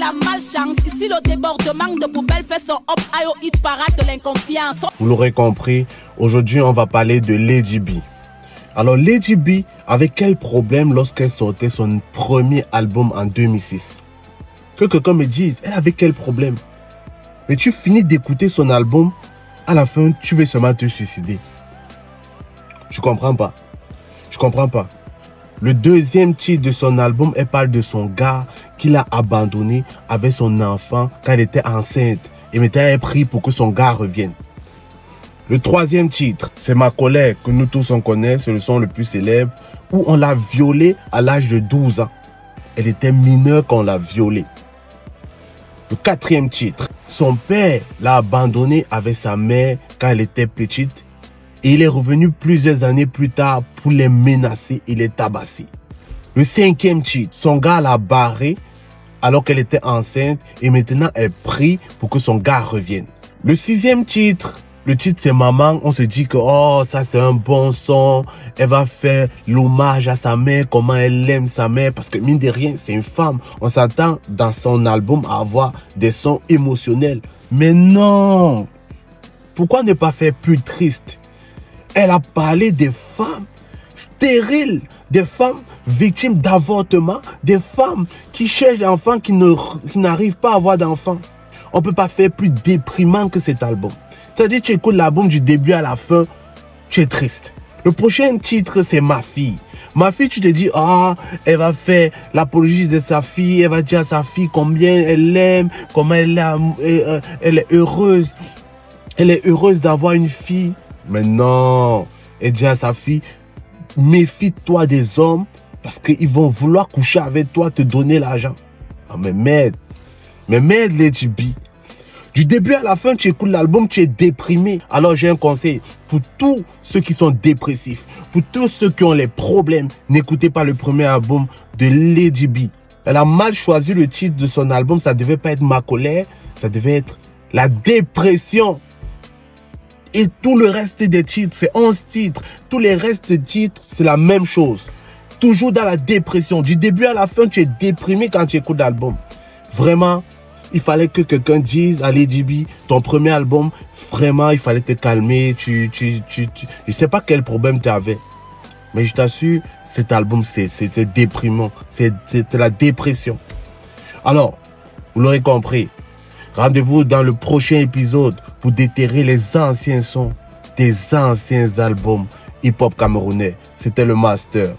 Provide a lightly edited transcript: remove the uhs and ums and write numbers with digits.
la malchance. Ici, le débordement de poubelles fait son hop ayo hit parade de l'inconfiance. Vous l'aurez compris, aujourd'hui, on va parler de Lady B. Alors, Lady B avait quel problème lorsqu'elle sortait son premier album en 2006? Que quelqu'un me dise, elle avait quel problème? Mais tu finis d'écouter son album, à la fin, tu veux seulement te suicider. Je comprends pas. Je comprends pas. Le deuxième titre de son album, elle parle de son gars qu'il a abandonné avec son enfant quand elle était enceinte et m'était pris pour que son gars revienne. Le troisième titre, c'est Ma colère, que nous tous on connaît, c'est le son le plus célèbre, où on l'a violée à l'âge de 12 ans. Elle était mineure quand on l'a violée. Le quatrième titre, son père l'a abandonné avec sa mère quand elle était petite et il est revenu plusieurs années plus tard pour les menacer et les tabasser. Le cinquième titre, son gars l'a barré alors qu'elle était enceinte et maintenant elle prie pour que son gars revienne. Le sixième titre, le titre c'est Maman, on se dit que oh ça c'est un bon son, elle va faire l'hommage à sa mère, comment elle aime sa mère, parce que mine de rien c'est une femme, on s'attend dans son album à avoir des sons émotionnels, mais non, pourquoi ne pas faire plus triste? Elle a parlé des femmes stériles, des femmes victimes d'avortement, des femmes qui cherchent des enfants qui n'arrivent pas à avoir d'enfants. On ne peut pas faire plus déprimant que cet album. C'est-à-dire tu écoutes l'album du début à la fin, tu es triste. Le prochain titre, c'est Ma fille. Ma fille, tu te dis, ah, elle va faire l'apologie de sa fille, elle va dire à sa fille combien elle l'aime, comment elle est heureuse. Elle est heureuse d'avoir une fille. Mais non, elle dit à sa fille, méfie-toi des hommes parce qu'ils vont vouloir coucher avec toi, te donner l'argent. Ah, mais merde, Lady B. Du début à la fin, tu écoutes l'album, tu es déprimé. Alors j'ai un conseil pour tous ceux qui sont dépressifs, pour tous ceux qui ont les problèmes, n'écoutez pas le premier album de Lady B. Elle a mal choisi le titre de son album, ça devait pas être Ma colère, ça devait être La dépression. Et tout le reste des titres, c'est 11 titres. Tous les restes des titres, c'est la même chose. Toujours dans la dépression. Du début à la fin, tu es déprimé quand tu écoutes l'album. Vraiment, il fallait que quelqu'un dise à Lady B, ton premier album, vraiment, il fallait te calmer. Je sais pas quel problème tu avais. Mais je t'assure, cet album, c'était déprimant. C'était la dépression. Alors, vous l'aurez compris. Rendez-vous dans le prochain épisode pour déterrer les anciens sons des anciens albums hip-hop camerounais. C'était le Master.